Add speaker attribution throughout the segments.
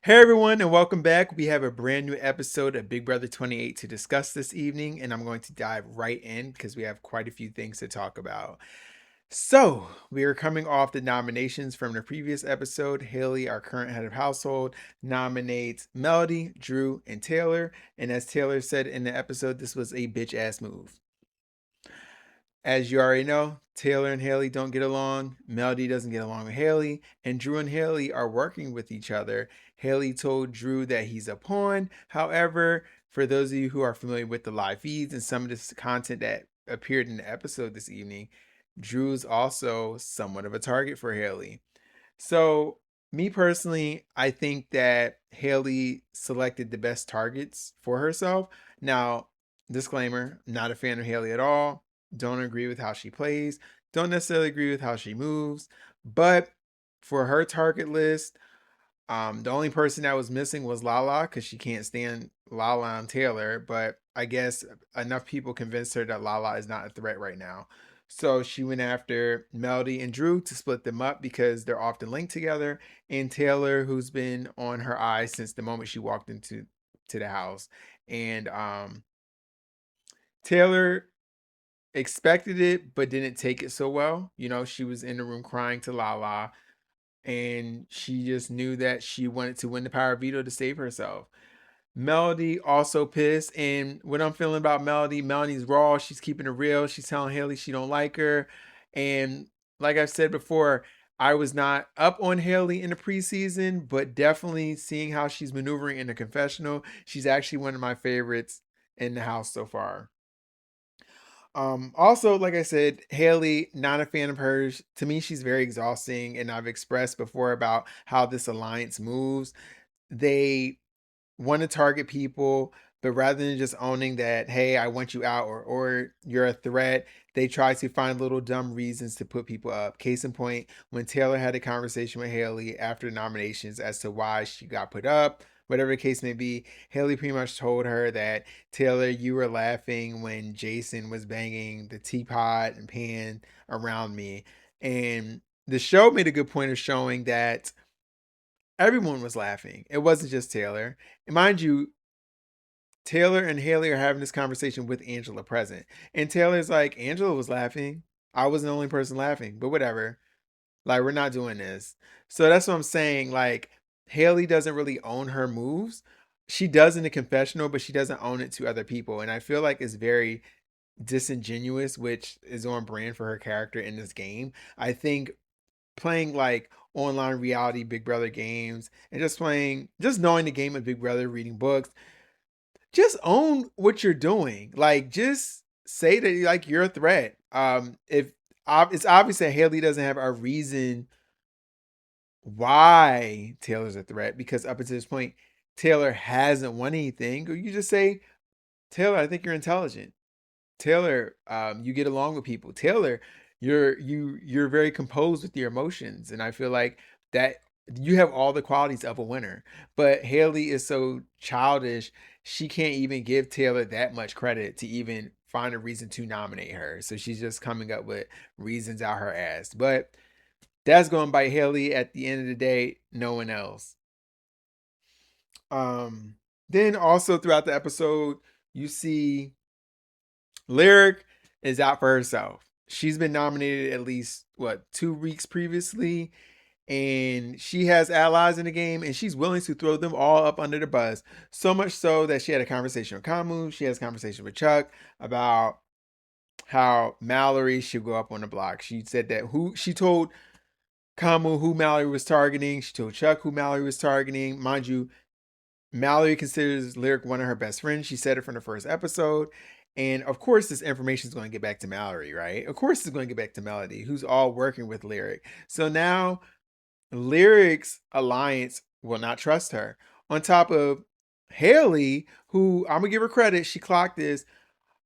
Speaker 1: Hey everyone, and welcome back. We have a brand new episode of Big Brother 28 to discuss this evening, and I'm going to dive right in because we have quite a few things to talk about. So, we are coming off the nominations from the previous episode. Haley, our current head of household, nominates Melody, Drew, and Taylor. And as Taylor said in the episode, this was a bitch ass move. As you already know, Taylor and Haley don't get along. Melody doesn't get along with Haley. And Drew and Haley are working with each other. Haley told Drew that he's a pawn. However, for those of you who are familiar with the live feeds and some of this content that appeared in the episode this evening, Drew's also somewhat of a target for Haley. So, me personally, I think that Haley selected the best targets for herself. Now, disclaimer, not a fan of Haley at all. Don't agree with how she plays. Don't necessarily agree with how she moves. But for her target list, the only person that was missing was Lala because she can't stand Lala and Taylor. But I guess enough people convinced her that Lala is not a threat right now. So she went after Melody and Drew to split them up because they're often linked together. And Taylor, who's been on her eyes since the moment she walked into the house. And Taylor expected it, but didn't take it so well. You know, she was in the room crying to Lala, and she just knew that she wanted to win the Power of Veto to save herself. Melody also pissed, and what I'm feeling about Melody, Melody's raw. She's keeping it real. She's telling Haley she don't like her, and like I've said before, I was not up on Haley in the preseason, but definitely seeing how she's maneuvering in the confessional, she's actually one of my favorites in the house so far. Also, like I said, Haley, not a fan of hers. To me, she's very exhausting, and I've expressed before about how this alliance moves. They want to target people, but rather than just owning that, hey, I want you out or you're a threat, they try to find little dumb reasons to put people up. Case in point, when Taylor had a conversation with Haley after the nominations as to why she got put up, whatever the case may be, Haley pretty much told her that Taylor, you were laughing when Jason was banging the teapot and pan around me. And the show made a good point of showing that everyone was laughing. It wasn't just Taylor. And mind you, Taylor and Haley are having this conversation with Angela present. And Taylor's like, Angela was laughing. I was the only person laughing, but whatever. Like, we're not doing this. So that's what I'm saying. Like, Haley doesn't really own her moves. She does in the confessional, but she doesn't own it to other people. And I feel like it's very disingenuous, which is on brand for her character in this game. I think playing like online reality Big Brother games and just knowing the game of Big Brother, reading books, just own what you're doing. Like, just say that like you're a threat. If it's obvious that Haley doesn't have a reason why Taylor's a threat because up until this point, Taylor hasn't won anything. Or you just say, Taylor, I think you're intelligent. Taylor, you get along with people. Taylor, you're very composed with your emotions, and I feel like that you have all the qualities of a winner. But Haley is so childish; she can't even give Taylor that much credit to even find a reason to nominate her. So she's just coming up with reasons out her ass. But that's going to bite Haley at the end of the day. No one else. Um, then also throughout the episode, you see Lyric is out for herself. She's been nominated at least, 2 weeks previously, and she has allies in the game, and she's willing to throw them all up under the bus. So much so that she had a conversation with Kamu, she has a conversation with Chuck about how Mallory should go up on the block. She said that she told Kamu who Mallory was targeting. She told Chuck who Mallory was targeting. Mind you, Mallory considers Lyric one of her best friends. She said it from the first episode. And of course, this information is going to get back to Mallory, right? Of course, it's going to get back to Melody, who's all working with Lyric. So now Lyric's alliance will not trust her. On top of Haley, who I'm going to give her credit, she clocked this.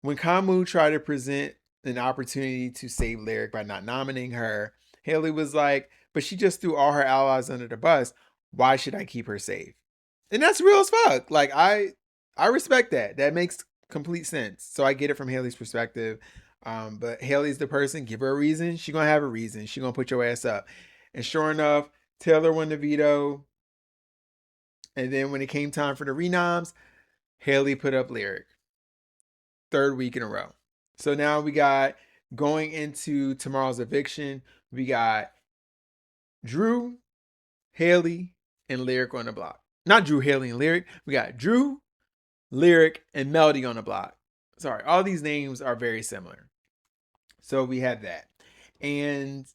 Speaker 1: When Kamu tried to present an opportunity to save Lyric by not nominating her, Haley was like, but she just threw all her allies under the bus. Why should I keep her safe? And that's real as fuck. Like I respect that. That makes complete sense. So I get it from Haley's perspective. But Haley's the person. Give her a reason. She gonna have a reason. She gonna put your ass up. And sure enough, Taylor won the veto. And then when it came time for the renoms, Haley put up Lyric. Third week in a row. So now we got going into tomorrow's eviction, we got Drew, Haley, and Lyric on the block. Not Drew, Haley, and Lyric. We got Drew, Lyric, and Melody on the block. Sorry, all these names are very similar. So we have that. And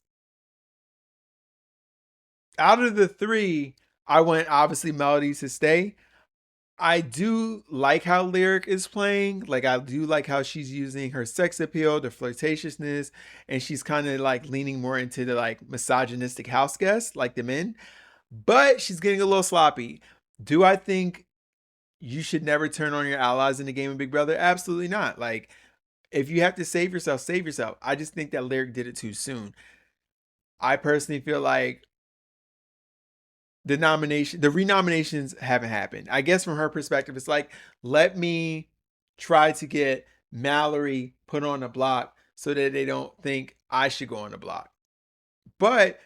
Speaker 1: out of the three, I want obviously Melody to stay. I do like how Lyric is playing. Like, I do like how she's using her sex appeal, the flirtatiousness, and she's kind of like leaning more into the like misogynistic house guests, like the men. But she's getting a little sloppy. Do I think you should never turn on your allies in the game of Big Brother? Absolutely not. Like, if you have to save yourself, save yourself. I just think that Lyric did it too soon. I personally feel like the renominations haven't happened. I guess from her perspective, it's like, let me try to get Mallory put on a block so that they don't think I should go on the block. But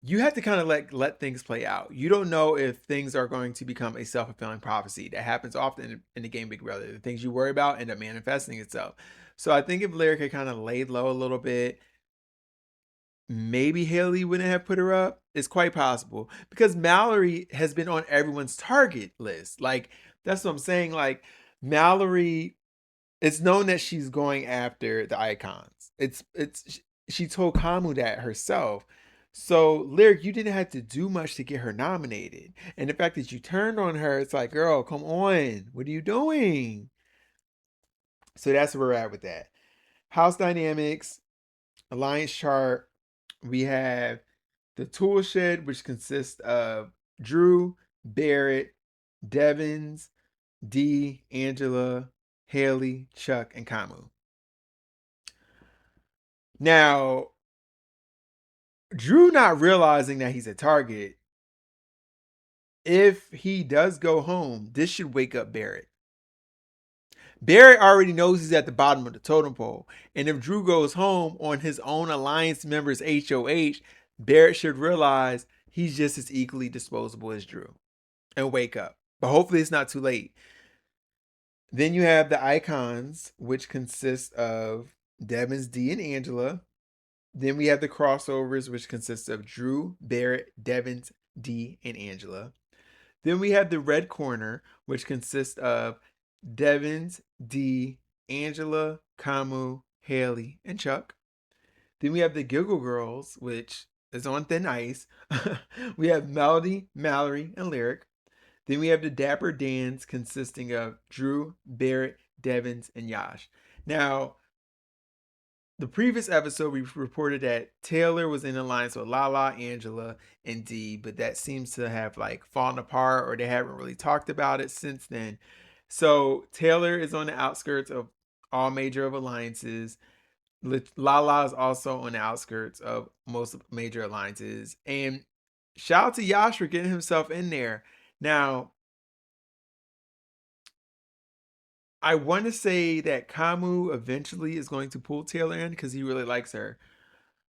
Speaker 1: you have to kind of let things play out. You don't know if things are going to become a self-fulfilling prophecy. That happens often in the game Big Brother. The things you worry about end up manifesting itself. So I think if Lyric had kind of laid low a little bit, maybe Haley wouldn't have put her up. It's quite possible because Mallory has been on everyone's target list. Like, that's what I'm saying. Like, Mallory, it's known that she's going after the icons. She told Kamu that herself. So, Lyric, you didn't have to do much to get her nominated. And the fact that you turned on her, it's like, girl, come on. What are you doing? So that's where we're at with that. House dynamics, alliance chart. We have the tool shed, which consists of Drew, Barrett, Devins, D, Angela, Haley, Chuck, and Kamu. Now, Drew not realizing that he's a target, if he does go home, this should wake up Barrett. Barrett already knows he's at the bottom of the totem pole. And if Drew goes home on his own alliance member's HOH, Barrett should realize he's just as equally disposable as Drew and wake up. But hopefully it's not too late. Then you have the icons, which consist of Devins, D, and Angela. Then we have the crossovers, which consists of Drew, Barrett, Devins, D, and Angela. Then we have the red corner, which consists of Devins, D, Angela, Kamu, Haley, and Chuck. Then we have the Giggle Girls, which is on thin ice. We have Melody, Mallory, and Lyric. Then we have the Dapper Dans, consisting of Drew, Barrett, Devins, and Yash. Now, the previous episode, we reported that Taylor was in alliance with Lala, Angela, and D, but that seems to have like fallen apart, or they haven't really talked about it since then. So Taylor is on the outskirts of all major of alliances. Lala is also on the outskirts of most major alliances. And shout out to Yash for getting himself in there. Now, I want to say that Kamu eventually is going to pull Taylor in because he really likes her.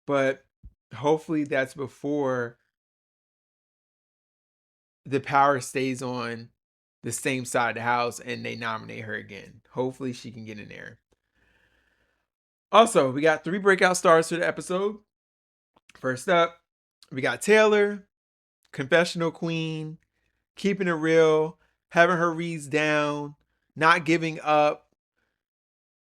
Speaker 1: But hopefully that's before the power stays on the same side of the house and they nominate her again. Hopefully she can get in there. Also, we got 3 breakout stars for the episode. First up, we got Taylor, confessional queen, keeping it real, having her reads down, not giving up,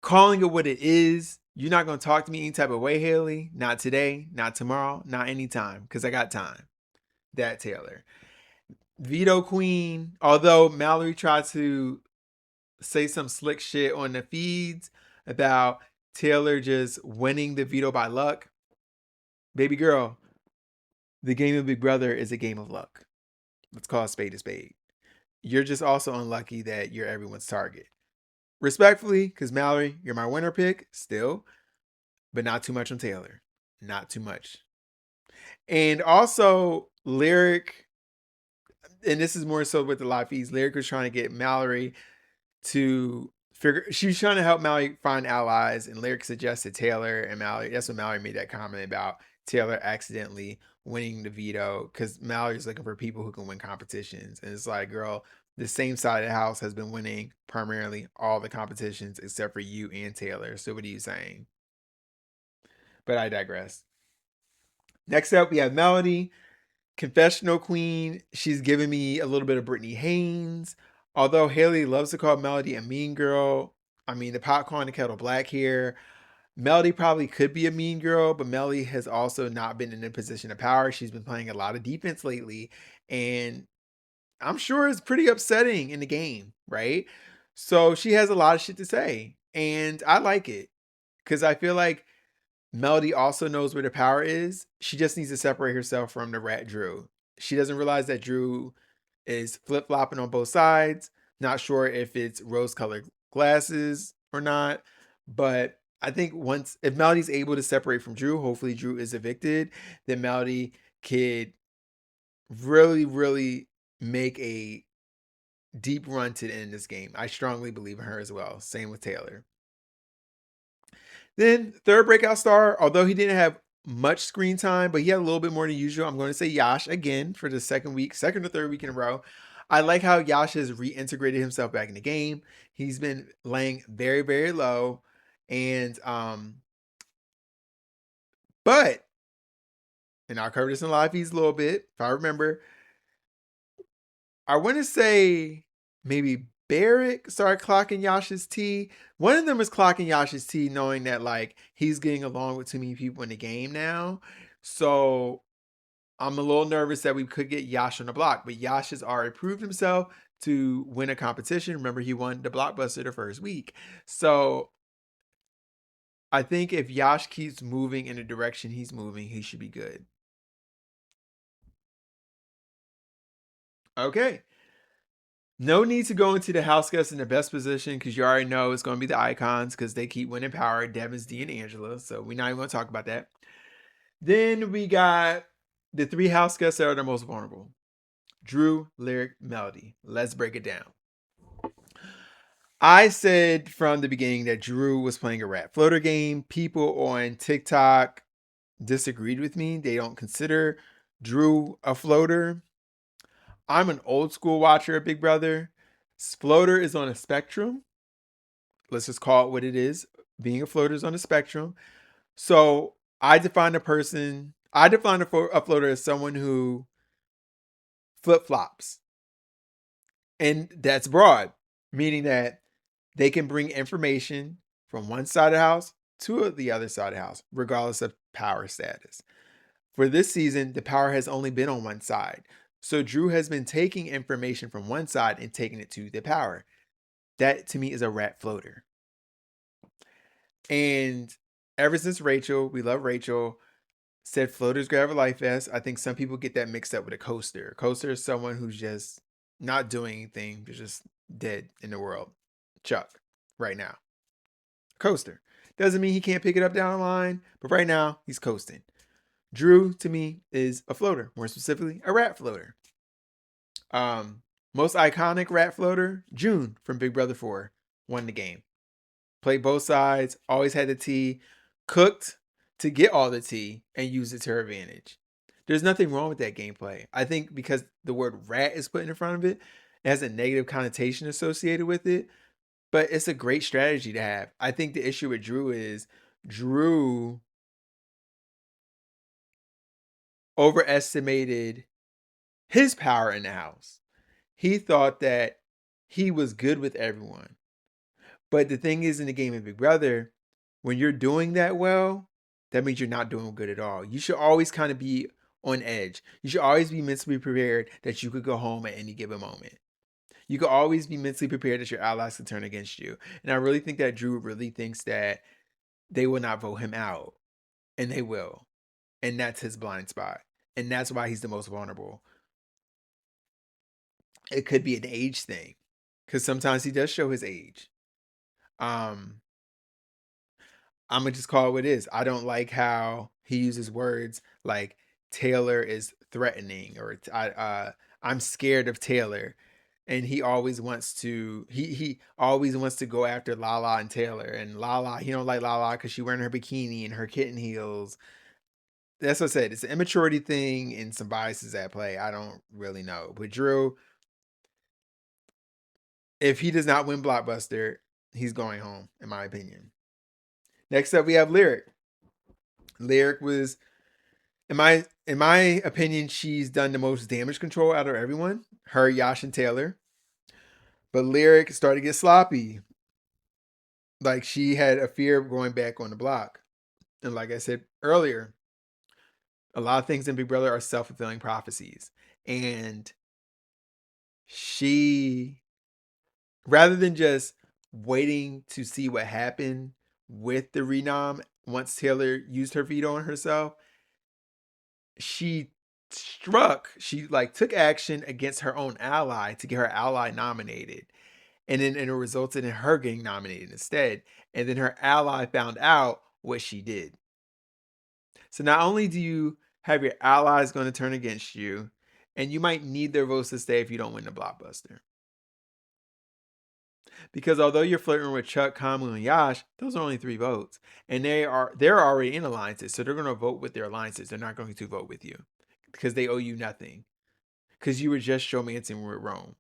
Speaker 1: calling it what it is. You're not going to talk to me any type of way, Haley. Not today, not tomorrow, not anytime, because I got time. That Taylor. Veto queen, although Mallory tried to say some slick shit on the feeds about Taylor just winning the veto by luck. Baby girl, the game of Big Brother is a game of luck. Let's call a spade a spade. You're just also unlucky that you're everyone's target. Respectfully, because Mallory, you're my winner pick still, but not too much on Taylor. Not too much. And also, Lyric, and this is more so with the live feeds, Lyric was trying to get Mallory to figure, she was trying to help Mallory find allies, and Lyric suggested Taylor, and Mallory, that's when Mallory made that comment about Taylor accidentally winning the veto because Mallory's looking for people who can win competitions. And it's like, girl, the same side of the house has been winning primarily all the competitions except for you and Taylor. So what are you saying? But I digress. Next up, we have Melody, Confessional Queen. She's giving me a little bit of Brittany Haynes. Although Haley loves to call Melody a mean girl, I mean, the pot calling the kettle black here. Melody probably could be a mean girl, but Melody has also not been in a position of power. She's been playing a lot of defense lately, and I'm sure it's pretty upsetting in the game, right? So she has a lot of shit to say, and I like it because I feel like Melody also knows where the power is. She just needs to separate herself from the rat Drew. She doesn't realize that Drew is flip flopping on both sides. Not sure if it's rose colored glasses or not, but I think once if Melody's able to separate from Drew, hopefully Drew is evicted, then Melody could really, really make a deep run to the end of this game. I strongly believe in her as well. Same with Taylor. Then third breakout star, although he didn't have much screen time, but he had a little bit more than usual. I'm going to say Yash again for the second or third week in a row. I like how Yash has reintegrated himself back in the game. He's been laying very, very low. And but and I'll cover this in live feeds a little bit. If I remember, I want to say maybe Barrick started clocking Yash's T. One of them is clocking Yash's T, knowing that like he's getting along with too many people in the game now. So I'm a little nervous that we could get Yash on the block, but Yash has already proved himself to win a competition. Remember, he won the blockbuster the first week. So I think if Yash keeps moving in the direction he's moving, he should be good. Okay. No need to go into the house guests in the best position because you already know it's going to be the icons because they keep winning power. Devins, D, and Angela. So we're not even going to talk about that. Then we got the three house guests that are the most vulnerable. Drew, Lyric, Melody. Let's break it down. I said from the beginning that Drew was playing a rat floater game. People on TikTok disagreed with me. They don't consider Drew a floater. I'm an old school watcher of Big Brother. Floater is on a spectrum. Let's just call it what it is. Being a floater is on a spectrum. So I define a floater as someone who flip flops. And that's broad, meaning that they can bring information from one side of the house to the other side of the house, regardless of power status. For this season, the power has only been on one side. So Drew has been taking information from one side and taking it to the power. That to me is a rat floater. And ever since Rachel, we love Rachel, said floaters grab a life vest. I think some people get that mixed up with a coaster. A coaster is someone who's just not doing anything, they're just dead in the world. Chuck, right now. Coaster. Doesn't mean he can't pick it up down the line, but right now he's coasting. Drew, to me, is a floater, more specifically, a rat floater. Most iconic rat floater, June from Big Brother 4, won the game. Played both sides, always had the tea, cooked to get all the tea, and used it to her advantage. There's nothing wrong with that gameplay. I think because the word rat is put in front of it, it has a negative connotation associated with it, but it's a great strategy to have. I think the issue with Drew is Drew overestimated his power in the house. He thought that he was good with everyone. But the thing is, in the game of Big Brother, when you're doing that well, that means you're not doing good at all. You should always kind of be on edge. You should always be mentally prepared that you could go home at any given moment. You could always be mentally prepared that your allies could turn against you. And I really think that Drew really thinks that they will not vote him out. And they will. And that's his blind spot. And that's why he's the most vulnerable. It could be an age thing. Because sometimes he does show his age. I'm gonna just call it what it is. I don't like how he uses words like Taylor is threatening or I'm scared of Taylor, and he always wants to he always wants to go after Lala and Taylor, and Lala he don't like Lala because she wearing her bikini and her kitten heels. that's what I said. It's an immaturity thing and some biases at play. I don't really know. But Drew, if he does not win Blockbuster, he's going home, in my opinion. Next up, we have Lyric. Lyric was, in my opinion, she's done the most damage control out of everyone. Her, Yash, and Taylor. But Lyric started to get sloppy. Like she had a fear of going back on the block. And like I said earlier, a lot of things in Big Brother are self-fulfilling prophecies. And she, rather than just waiting to see what happened with the renom once Taylor used her veto on herself, she took action against her own ally to get her ally nominated. And it resulted in her getting nominated instead. And then her ally found out what she did. So not only do you have your allies going to turn against you, and you might need their votes to stay if you don't win the Blockbuster. Because although you're flirting with Chuck, Kamu, and Yash, those are only 3 votes. And they're already in alliances, so they're going to vote with their alliances. They're not going to vote with you. Because they owe you nothing. Because you were just showmancing with Rome.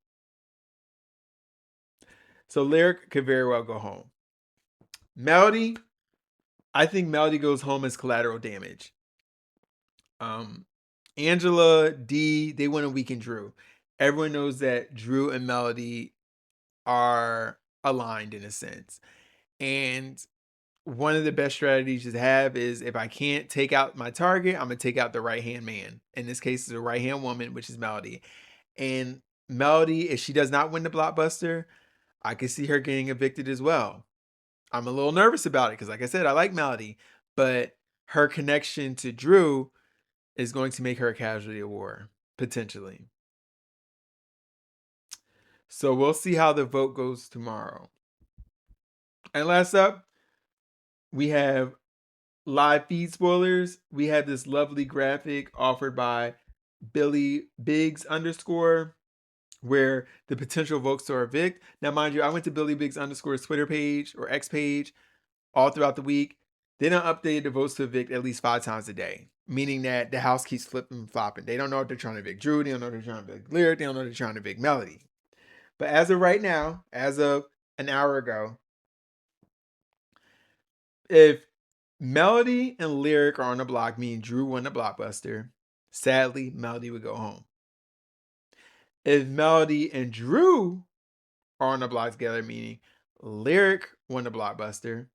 Speaker 1: So Lyric could very well go home. Melody, I think Melody goes home as collateral damage. Angela, D, they want to weaken Drew. Everyone knows that Drew and Melody are aligned in a sense. And one of the best strategies to have is if I can't take out my target, I'm going to take out the right-hand man. In this case, it's a right-hand woman, which is Melody. And Melody, if she does not win the Blockbuster, I can see her getting evicted as well. I'm a little nervous about it because, like I said, I like Melody. But her connection to Drew is going to make her a casualty of war, potentially. So we'll see how the vote goes tomorrow. And last up, we have live feed spoilers. We have this lovely graphic offered by Billy Biggs _ where the potential votes to evict. Now, mind you, I went to Billy Biggs _ Twitter page or X page all throughout the week. They don't update the votes to evict at least 5 times a day, meaning that the house keeps flipping and flopping. They don't know if they're trying to evict Drew. They don't know if they're trying to evict Lyric. They don't know if they're trying to evict Melody. But as of right now, as of an hour ago, if Melody and Lyric are on the block, meaning Drew won the Blockbuster, sadly, Melody would go home. If Melody and Drew are on the block together, meaning Lyric won the Blockbuster,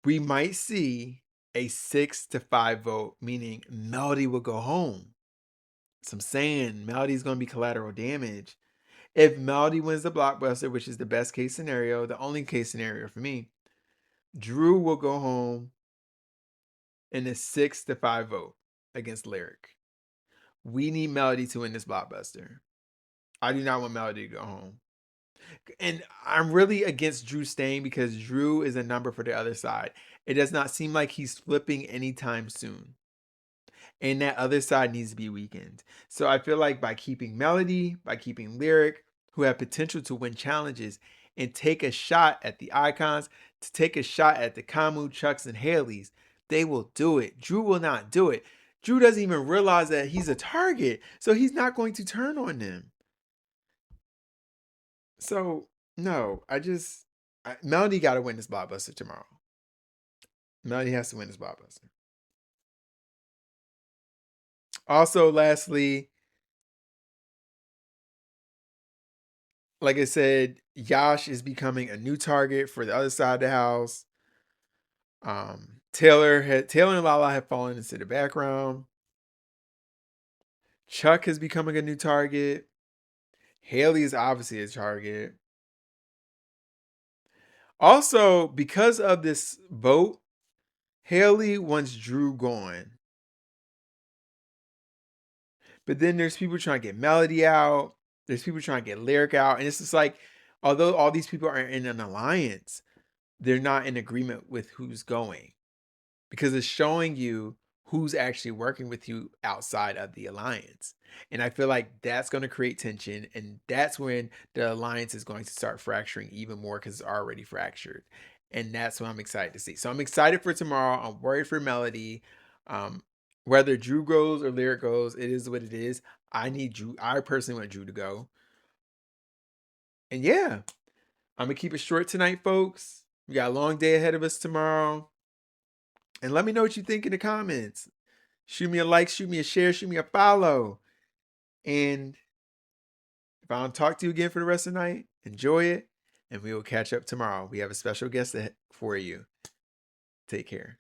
Speaker 1: we might see a 6-5 vote, meaning Melody will go home. So I'm saying Melody's going to be collateral damage. If Melody wins the Blockbuster, which is the best case scenario, the only case scenario for me, Drew will go home in a 6-5 vote against Lyric. We need Melody to win this Blockbuster. I do not want Melody to go home. And I'm really against Drew staying because Drew is a number for the other side. It does not seem like he's flipping anytime soon. And that other side needs to be weakened. So I feel like by keeping Melody, by keeping Lyric, who have potential to win challenges and take a shot at the icons, to take a shot at the Kamu, Chucks, and Haleys, they will do it. Drew will not do it. Drew doesn't even realize that he's a target, so he's not going to turn on them. So, no, Melody got to win this Blockbuster tomorrow. Melody has to win this Blockbuster. Also, lastly, like I said, Yash is becoming a new target for the other side of the house. Taylor and Lala have fallen into the background. Chuck is becoming a new target. Haley is obviously a target. Also, because of this vote, Haley wants Drew gone. But then there's people trying to get Melody out. There's people trying to get Lyric out. And it's just like, although all these people are in an alliance, they're not in agreement with who's going. Because it's showing you who's actually working with you outside of the alliance. And I feel like that's going to create tension. And that's when the alliance is going to start fracturing even more because it's already fractured. And that's what I'm excited to see. So I'm excited for tomorrow. I'm worried for Melody. Um, whether Drew goes or Lyric goes, it is what it is. I need Drew. I personally want Drew to go. And yeah, I'm gonna keep it short tonight, folks. We got a long day ahead of us tomorrow. And let me know what you think in the comments. Shoot me a like, shoot me a share, shoot me a follow. And if I don't talk to you again for the rest of the night, enjoy it. And we will catch up tomorrow. We have a special guest for you. Take care.